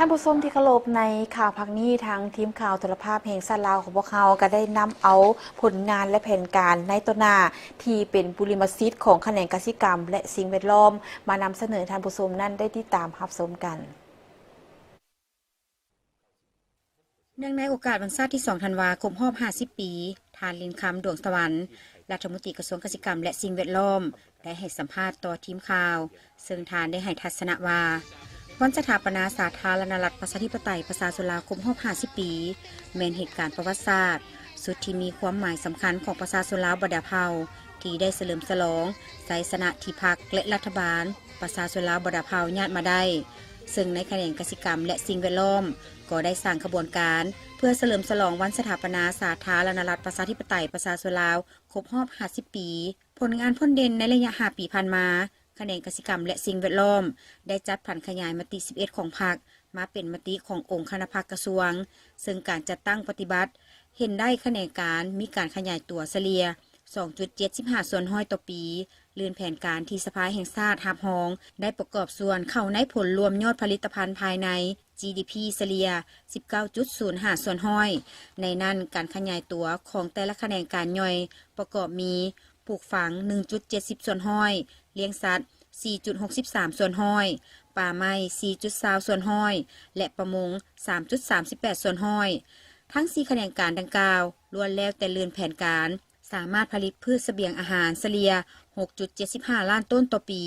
านผู้ชมที่เคารพในข่าวพักนี้ทางทีมข่าวโทรภาพแห่งชาติลาวของพวกเขาก็ได้นำเอาผลงานและแผนการในต้นหน้าที่เป็นบุริมสิทธิ์ของแขนงกสิกรรมและสิ่งแวดล้อมมานำเสนอท่านผู้ชมนั้นได้ติดตามรับชมกันเนื่องในโอกาสวันชาติที่2ธันวาคมรอบ50 ปีทานลินคำดวงสวรรค์รัฐมนตรีกระทรวงเกษตรกรรมและสิ่งแวดล้อมได้ให้สัมภาษณ์ต่อทีมข่าวซึ่งทานได้ให้ทัศนะว่าวันสถาปนาสาธารณรัฐประชาธิปไตยประชาชนลาวครบรอบ50 ปีแม้นเหตุการณ์ประวัติศาสตร์สุดที่มีความหมายสำคัญของประชาชนลาวบรรดาเผ่าที่ได้เฉลิมฉลองไสยชนะที่พรรคและรัฐบาลประชาชนลาวบรรดาเผ่าญาติมาได้ซึ่งในแขนงกสิกรรมและสิ่งแวดล้อมก็ได้สร้างขบวนการเพื่อเฉลิมฉลองวันสถาปนาสาธารณรัฐประชาธิปไตยประชาชนลาวครบรอบ50 ปีผลงานพ้นเด่นในระยะ5 ปีผ่านมาแขนงกสิกรรมและสิ่งแวดล้อมได้จัดผันขยายมติ11ของพรรคมาเป็นมติขององค์คณะพรรคกระทรวงซึ่งการจัดตั้งปฏิบัติเห็นได้แขนงการมีการขยายตัวเฉลี่ย 2.75 ส่วนห้อยต่อปีเลื่อนแผนการที่สภาแห่งชาติรับรองได้ประกอบส่วนเข้าในผลรวมยอดผลิตภัณฑ์ภายใน GDP เฉลี่ย 19.05 ส่วนห้อยในนั้นการขยายตัวของแต่ละแขนงการย่อยประกอบมีปลูกฝัง 1.70 ส่วนห้อยเลี้ยงสัตว์ 4.63 ส่วนห้อยป่าไม้ 4.20 ส่วนห้อยและประมง 3.38 ส่วนห้อยทั้ง4แขนงการดังกล่าวล้วนแล้วแต่เลื่อนแผนการสามารถผลิตพืชเสบียงอาหารเฉลี่ย 6.75 ล้านต้นต่อปี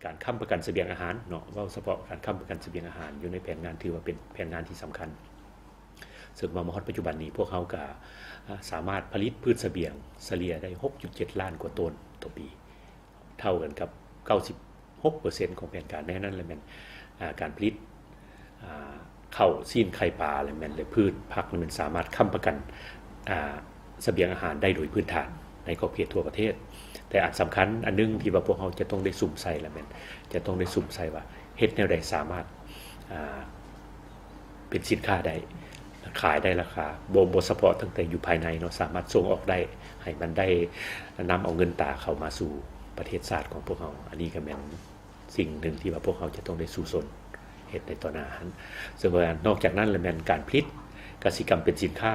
การค้ำประกันเสบียงอาหารเนาะว่าเฉพาะการค้ำประกันเสบียงอาหารอยู่ในแผนงานถือว่าเป็นแผนงานที่สำคัญซึ่งมาฮอดปัจจุบันนี้พวกเขาก็สามารถผลิตพืชเสบียงเฉลี่ยได้ 6.7 ล้านกว่าต้นต่อปีเท่ากันกับ 96% ของแผนการในนั้นเลยแม่นการผลิตข้าวซีนไข่ปลาเลยแม่นเลยพืชผักมันสามารถค้ำประกันเสบียงอาหารได้โดยพื้นฐานในขอบเขตทั่วประเทศแต่อันสำคัญอันนึงที่ว่าพวกเราจะต้องได้สุ่มใส่แล้วแม่นจะต้องได้สุ่มใส่ว่าเฮ็ดแนวใดสามารถเป็นสินค้าได้ขายได้ราคาบ่เฉพาะตั้งแต่อยู่ภายในเนาะสามารถส่งออกได้ให้มันได้นำเอาเงินตราเข้ามาสู่ประเทศชาติของพวกเราอันนี้ก็แม่นสิ่งหนึ่งที่ว่าพวกเราจะต้องได้สู่สนเฮ็ดในต่อหน้าซึ่งว่านอกจากนั้นแล้วแม่นการผลิตกสิกรรมเป็นสินค้า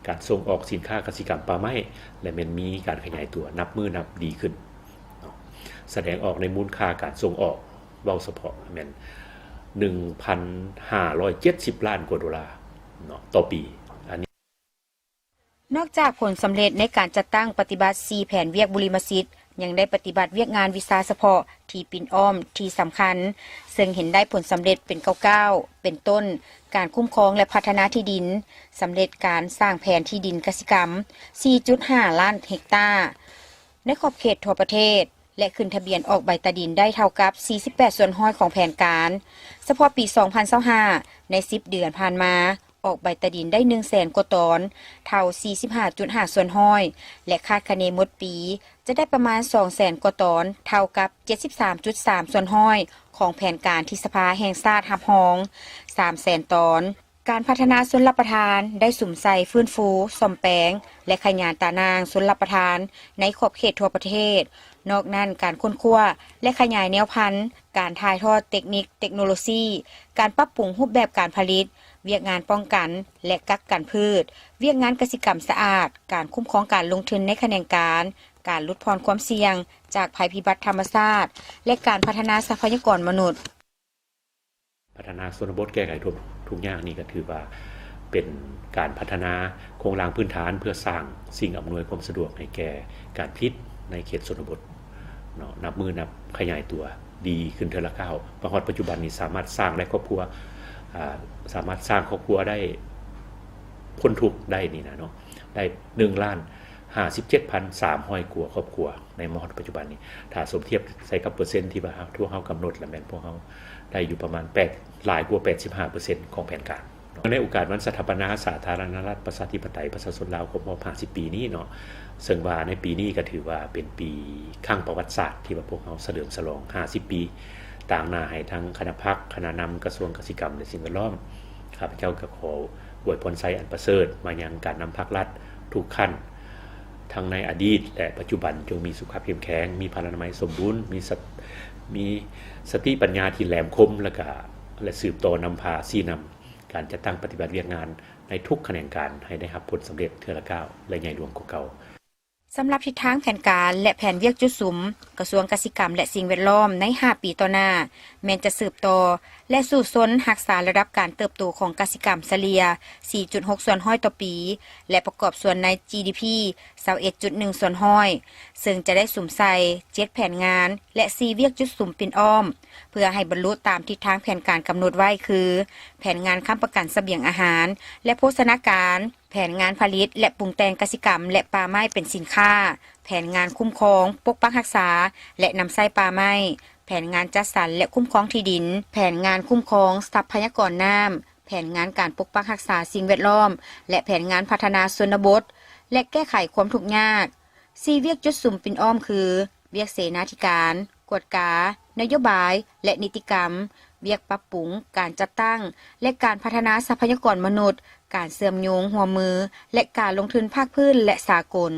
การส่งออกสินค้ากสิกรรมป่าไม้และมันมีการขยายตัวนับมือนับดีขึ้นแสดงออกในมูลค่าการส่งออกเว้าเฉพาะแม่น 1,570 ล้านกว่าดอลลาร์เนาะต่อปีอันนี้นอกจากผลสำเร็จในการจัดตั้งปฏิบัติ4แผนเวียกบุริมสิทธิ์ยังได้ปฏิบัติเวียกงานวิชาเฉพาะที่ปิ่นอ้อมที่สำคัญซึ่งเห็นได้ผลสำเร็จเป็นก้าวๆเป็นต้นการคุ้มครองและพัฒนาที่ดินสำเร็จการสร้างแผนที่ดินกสิกรรม 4.5 ล้านเฮกตาร์ในขอบเขตทั่วประเทศและขึ้นทะเบียนออกใบตาดินได้เท่ากับ 48 ส่วนห้อยของแผนการเฉพาะปี 2025 ใน 10 เดือนผ่านมาออกใบตาดินได้ 100,000 กว่าตอนเท่า 45.5 ส่วนห้อยและคาดคะเนหมดปีจะได้ประมาณ 200,000 กว่าตอนเท่ากับ 73.3 ส่วนห้อยของแผนการที่สภาแห่งชาติรับรอง 300,000 ตอนการพัฒนาชนรับประทานได้สุ่มใส่ฟื้นฟูซ่อมแปลงและขยายตานางชนรับประทานในขอบเขตทั่วประเทศนอกนั้นการค้นคว้าและขยายแนวพันธุ์การถ่ายทอดเทคนิคเทคโนโลยีการปรับปรุงรูปแบบการผลิตเวียกงานป้องกันและกักกันพืชเวียกงานกสิกรรมสะอาดการคุ้มครองการลงทุนในแขนงการลดพรความเสี่ยงจากภัยพิบัติธรรมชาติและการพัฒนาทรัพยากรมนุษย์พัฒนาชนบทแก้ไขทุกอย่างนี่ก็ถือว่าเป็นการพัฒนาโครงสร้างพื้นฐานเพื่อสร้างสิ่งอำนวยความสะดวกให้แก่การผลิตในเขตชนบทเนาะนับมือนับขยายตัวดีขึ้นเทอละก้าวมาฮอดปัจจุบันนี้สามารถสร้างได้ครอบครัวสามารถสร้างครอบครัวได้พ้นทุกข์ได้นี่นะเนาะได้1,57,300 กว่าครอบครัวในมหอดปัจจุบันนี้ถ้าสมเทียบใส่กับเปอร์เซ็นต์ที่ว่าทั่วเฮากำหนดแล้วแม่นพวกเฮาได้อยู่ประมาณ8หลายกว่า 85% ของแผนการในโอกาสวันสถาปนาสาธารณรัฐประชาธิปไตยประชาชนลาวครบรอบ50 ปีนี้เนาะซึ่งว่าในปีนี้ก็ถือว่าเป็นปีครั้งประวัติศาสตร์ที่ว่าพวกเฮาเฉลิมฉลอง50 ปีต่างหน้าให้ทั้งคณะพรรคคณะนำกระทรวงเกษตรกรรมและสิ่งแวดล้อมข้าพเจ้าก็ขออวยพรไสอันประเสริฐมายังการนำภาครัฐทุกขั้นทั้งในอดีตและปัจจุบันจงมีสุขภาพเข้มแข็งมีพลานามัยสมบูรณ์มีสติปัญญาที่แหลมคมและก็ และสืบต่อนำพาชี้นำการจัดตั้งปฏิบัติเวียกงานในทุกแขนงการให้ได้รับผลสำเร็จเทื่อละก้าวและใหญ่หลวงกว่าเก่าสำหรับทิศทางแผนการและแผนเวียกจุดสุมกระทรวงเกษตรกรรมและสิ่งแวดล้อมใน5ปีต่อหน้าแม้นจะสืบต่อและสู่ซนรักษาระดับการเติบโตของเกษตรกรรมเฉลี่ย 4.6 ส่วนห้อยต่อปีและประกอบส่วนใน GDP 21.1 ส่วนห้อยซึ่งจะได้สุ่มใส่7แผนงานและ4เวียกจุดสุมปินอ้อมเพื่อให้บรรลุตามทิศทางแผนการกำหนดไว้คือแผนงานค้ำประกันเสบียงอาหารและโภชนาการแผนงานผลิตและปรุงแต่งกสิกรรมและป่าไม้เป็นสินค้าแผนงานคุ้มครองปกปักรักษาและนำไส้ป่าไม้แผนงานจัดสรรและคุ้มครองที่ดินแผนงานคุ้มครองทรัพยากรน้ำแผนงานการปกปักรักษาสิ่งแวดล้อมและแผนงานพัฒนาชนบทและแก้ไขความทุกข์ยาก4เวียกจุดสุ่มปินอ้อมคือเวียกเสนาธิการกวดกานโยบายและนิติกรรมเวียกปรับปรุงการจัดตั้งและการพัฒนาทรัพยากรมนุษย์การเสื่อมโยงหัวมือและการลงทุนภาคพื้นและสากล